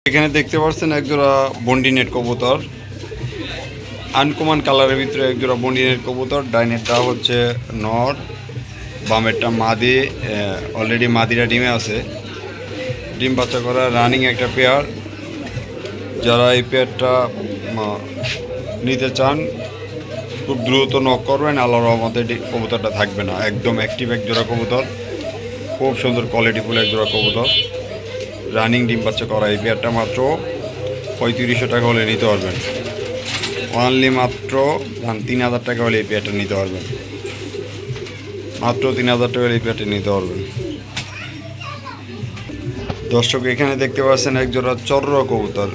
এখানে দেখতে পাচ্ছেন একজোড়া বন্ডিনেট কবুতর, আনকমন কালারের ভিতরে একজোড়া বন্ডিনেট কবুতর। ডাইনেটটা হচ্ছে নর, বামেরটা মাদি। অলরেডি মাদিরা ডিমে আছে, ডিম বাচ্চা করা রানিং একটা পেয়ার। যারা এই পেয়ারটা নিতে চান খুব দ্রুত নক করবেন, আল্লাহর রহমতে কবুতরটা থাকবে না। একদম অ্যাক্টিভ একজোড়া কবুতর, খুব সুন্দর কোয়ালিটিফুল একজোড়া কবুতর, রানিং ডিম বাচ্চা করা। এই পেয়ারটা মাত্র 3500 টাকা হলে নিতে পারবেন। অনলি মাত্র 3000 টাকা হলে এই পেয়ারটা নিতে পারবেন। মাত্র 3000 টাকা হলে এই পেয়ারটা নিতে পারবেন। দর্শক এখানে দেখতে পাচ্ছেন একজোড়া চররা কবুতর,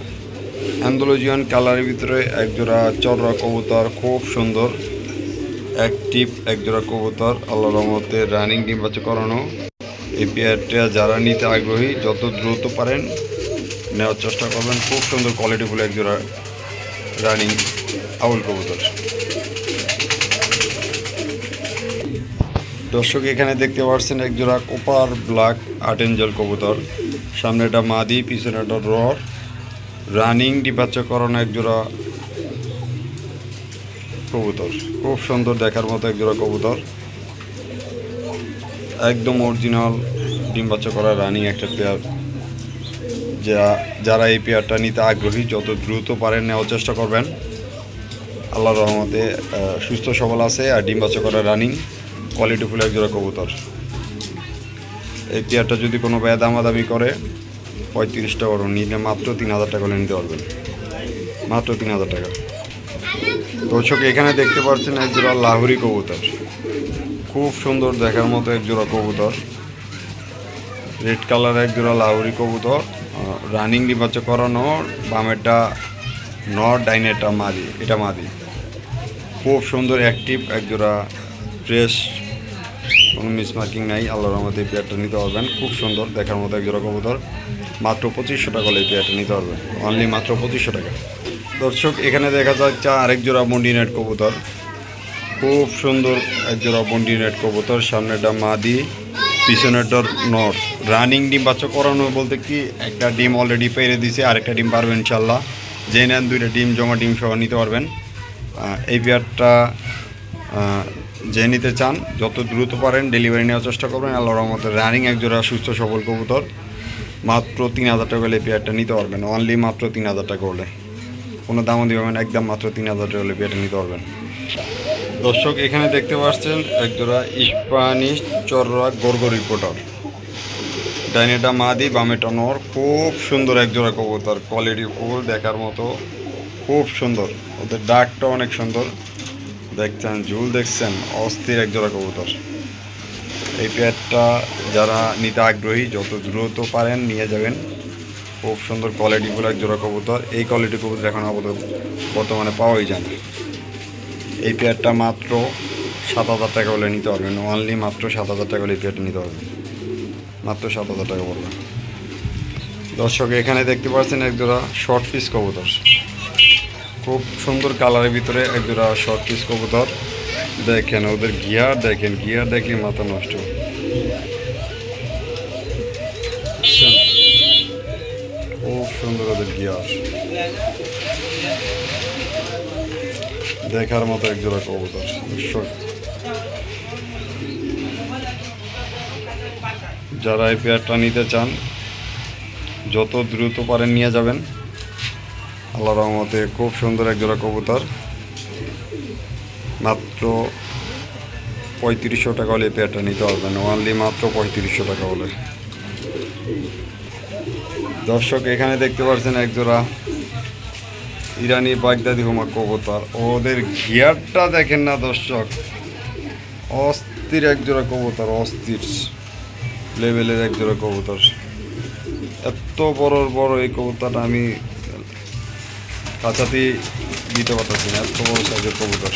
অ্যান্ডালুজিয়ান কালারের ভিতরে একজোড়া চররা কবুতর, খুব সুন্দর অ্যাক্টিভ একজোড়া কবুতর, আল্লাহর রহমতে রানিং ডিম বাচ্চা করানো। এই পেয়ারটা যারা নিতে আগ্রহী যত দ্রুত পারেন নেওয়ার চেষ্টা করবেন। খুব সুন্দর কোয়ালিটিফুল একজোড়া রানিং আউল কবুতর। দর্শক এখানে দেখতে পাচ্ছেন একজোড়া কোপার ব্ল্যাক আর্টেঞ্জেল কবুতর, সামনে একটা মাদি, পিছনে একটা রড, রানিং ডিম বাচ্চা করানো একজোড়া কবুতর। খুব সুন্দর দেখার মতো একজোড়া কবুতর, একদম অরিজিনাল ডিম বাচ্চা করা রানিং একটা পেয়ার। যারা এই পেয়ারটা নিতে আগ্রহী যত দ্রুত পারেন নেওয়ার চেষ্টা করবেন। আল্লাহর রহমতে সুস্থ সবল আছে আর ডিম বাচ্চা করা রানিং কোয়ালিটিফুল একজোড়া কবুতর। এই পেয়ারটা যদি কোনো ভাই দামাদামি করে 35 টাকা করে নিলে মাত্র 3000 টাকা করে নিতে পারবেন, মাত্র 3000 টাকা। দর্শক এখানে দেখতে পাচ্ছেন একজোড়া লাহোরি কবুতর, খুব সুন্দর দেখার মতো একজোড়া কবুতর, রেড কালার একজোড়া লাহোরি কবুতর, রানিং ডিম বাচ্চা করানো। বামেরটা নর, ডাইনেরটা মাদি, এটা মাদি। খুব সুন্দর অ্যাক্টিভ একজোড়া ফ্রেশ, কোনো মিসমার্কিং নাই। আল্লাহর রহমতে এই পেয়ারটা নিতে পারবেন। খুব সুন্দর দেখার মতো একজোড়া কবুতর, মাত্র 2500 টাকা হলে এই পেয়ারটা নিতে পারবেন, অনলি মাত্র 2500 টাকা। দর্শক এখানে দেখা যাচ্ছে আরেক জোড়া বন্ডিনেট কবুতর, খুব সুন্দর একজোড়া বন্ডিনেট কবুতর, সামনেটা মাদি, পিছনেরটা নর। রানিং ডিম বাচ্চা করানো বলতে কি একটা ডিম অলরেডি পেরে দিছে, আরেকটা ডিম পারবেন ইনশাল্লাহ। যে নেন দুইটা ডিম জমা ডিম সহ নিতে পারবেন। এই পেয়ারটা যে নিতে চান যত দ্রুত পারেন ডেলিভারি নেওয়ার চেষ্টা করবেন। আল্লাহর রহমতে রানিং একজোড়া সুস্থ সবল কবুতর, মাত্র 3000 টাকা হলে পেয়ারটা নিতে পারবেন, অনলি মাত্র 3000 টাকা হলে। কোনো দামও দিবেন, একদম মাত্র 3000 টাকা হলে পেয়ারটা নিতে পারবেন। দর্শক এখানে দেখতে পাচ্ছেন একজোড়া স্প্যানিশ চররা গরগর রিপোর্টার, ডাইনেটা মাদি, বামেটা নর। খুব সুন্দর একজোড়া কবুতর, কোয়ালিটি ফুল দেখার মতো, খুব সুন্দর। ওদের ডাকটা অনেক সুন্দর, দেখছেন ঝুল দেখছেন, অস্থির একজোড়া কবুতর। এই পেয়ারটা যারা নিতে আগ্রহী যত দ্রুত পারেন নিয়ে যাবেন। খুব সুন্দর কোয়ালিটিফুল একজোড়া কবুতর। এই কোয়ালিটি কবুতর এখন বর্তমানে পাওয়াই যায় না। এই পেয়ারটা মাত্র 7000 টাকা হলে নিতে পারবেন, অনলি মাত্র 7000 টাকা হলে এই পেয়ারটা নিতে পারবেন, মাত্র 7000 টাকা পড়বে। দর্শক এখানে দেখতে পাচ্ছেন একজোড়া শর্ট পিস কবুতর, খুব সুন্দর কালারের ভিতরে একজোড়া শর্ট পিস কবুতর। দেখেন ওদের গিয়ার, দেখেন গিয়ার দেখলে মাথা নষ্ট। খুব সুন্দর ওদের গিয়ার, দেখার মতো একজোড়া কবুতর। যারা এই পেয়ারটা নিতে চান যত দ্রুত পারেন নিয়ে যাবেন। আল্লাহর রহমতে খুব সুন্দর একজোড়া কবুতর, মাত্র 3500 টাকা হলে এই পেয়ারটা নিতে পারবেন, অনলি মাত্র 3500 টাকা হলে। দর্শক এখানে দেখতে পাচ্ছেন একজোড়া ইরানি বাগদাদি হুমা কবুতর, ওদের ঘিয়ারটা দেখেন না দর্শক, অস্থির একজোড়া কবুতর, অস্থির লেভেলের একজোড়া কবুতর। এত বড় বড় এই কবুতরটা আমি কাছাতেই দিতে পারতেছি না, এত বড় সাইজের কবুতর।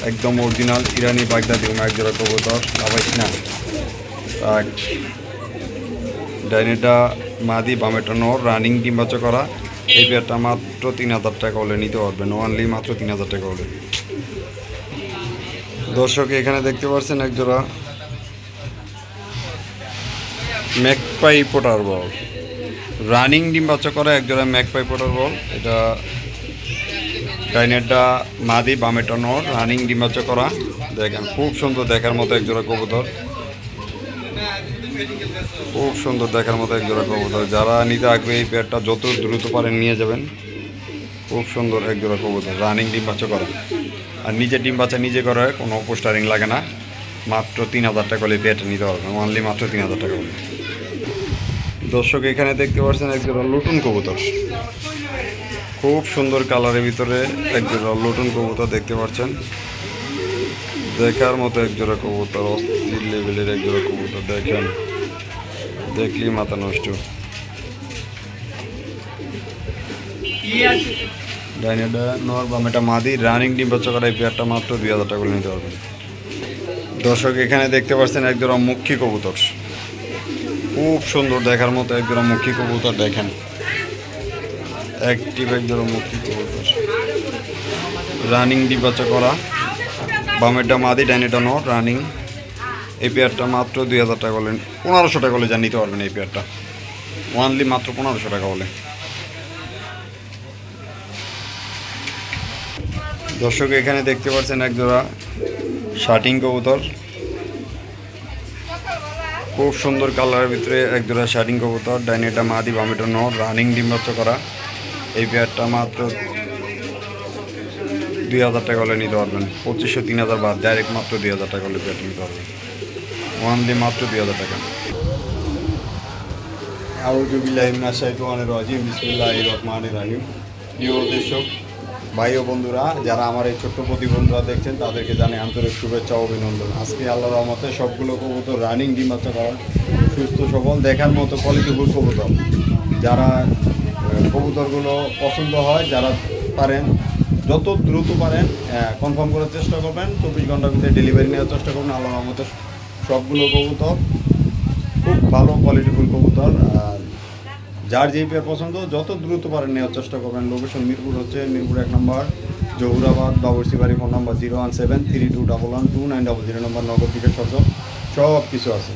একদম অরিজিনাল ইরানি বাগদাদি হুমা একজোড়া কবুতর, আবার না ডাইনেটা মাদি, বামেটা নর, রানিং ডিম বাচ্চা করা। এই পেয়ারটা মাত্র 3000 টাকা হলে নিতে পারবেন, অনলি মাত্র 3000 টাকা হলে। দর্শক এখানে দেখতে পাচ্ছেন একজোড়া ম্যাকপাই পোটার বল, রানিং ডিম বাচ্চা করা একজোড়া ম্যাকপাই পটার বল। এটা ডাইনেরটা মাদি, বামেরটা নর, রানিং ডিম বাচ্চা করা। দেখেন খুব সুন্দর দেখার মতো একজোড়া কবুতর, খুব সুন্দর দেখার মতো একজোড়া কবুতর। যারা নিতে আগ্রহী এই পেয়ারটা যত দ্রুত পারেন নিয়ে যাবেন। খুব সুন্দর একজোড়া কবুতর, রানিং ডিম বাচ্চা করা। আর নিজে ডিম বাচ্চা নিজে করে, কোনো পোস্টারিং লাগে না। মাত্র 3,000 টাকা হলে পেয়ারটা নিতে পারবেন, অনলি মাত্র 3,000 টাকা হলে। দর্শক এখানে দেখতে পাচ্ছেন একজোড়া লুটুন কবুতর, খুব সুন্দর কালারের ভিতরে একজোড়া লুটুন কবুতর দেখতে পাচ্ছেন। দেখার মতো একজোড়া কবুতর, অস্থির লেভেলের একজোড়া কবুতর। দেখেন দেখলি মাথা নষ্ট। ডাইনেটা নর, বামেটা মাদি, রানিং ডিম বাচ্চা করা। এই পেয়ারটা মাত্র 2,000 টাকা করে নিতে পারবেন। দর্শক এখানে দেখতে পাচ্ছেন একজোড়া মুখী কবুতর, খুব সুন্দর দেখার মতো একজোড়া মুখী কবুতর। দেখেন অ্যাক্টিভ একজোড়া মুখী কবুতর, রানিং ডিম বাচ্চা করা। বামেরটা মাদি, ডাইনেটা নর, রানিং। এই পেয়ারটা মাত্র 2,000 টাকা হলে, 1,500 টাকা হলে যা নিতে পারবেন এই পেয়ারটা, ওয়ানলি মাত্র 1,500 টাকা হলে। দর্শক এখানে দেখতে পাচ্ছেন একজোড়া শার্টিং কবুতর, খুব সুন্দর কালারের ভিতরে একজোড়া শার্টিং কবুতর। ডাইনেটা মাদি, বামেটা নর, রানিং ডিম বাচ্চা করা। এই পেয়ারটা মাত্র 2,000 টাকা হলে নিতে পারবেন। 2,500 3,000 বাদ, ডাইরেক্ট মাত্র 2,000 টাকা হলে পেয়ারটা নিতে পারবেন, ওয়ানলি মাত্র 2,000 টাকা। আউযু বিল্লাহি মিনাশ শাইতানির রাজিম, বিসমিল্লাহির রহমানির রহিম। প্রিয় দর্শক ভাই ও বন্ধুরা, যারা আমার এই ছোট্ট প্রতিবন্ধুরা দেখছেন তাদেরকে জানাই আন্তরিক শুভেচ্ছা ও অভিনন্দন। আজকে আল্লাহর রহমতে সবগুলো কবুতর রানিং ডিম বাচ্চা করা, সুস্থ সবল দেখার মতো কোয়ালিটিফুল কবুতর। যারা কবুতরগুলো পছন্দ হয়, যারা পারেন যত দ্রুত পারেন কনফার্ম করার চেষ্টা করবেন। 24 ঘন্টার ভিতরে ডেলিভারি নেওয়ার চেষ্টা করবেন। আল্লাহর রহমতে সবগুলো কবুতর খুব ভালো কোয়ালিটিফুল কবুতর। আর যার যে পেয়ার পছন্দ যত দ্রুত পারেন নেওয়ার চেষ্টা করবেন। লোকেশন মিরপুর, মিরপুর 1 নম্বর, জহুরাবাদ, বাবুরসি বাড়ি। ফোন নম্বর 01732112900 নম্বর, নগদ টিকিট সব কিছু আছে।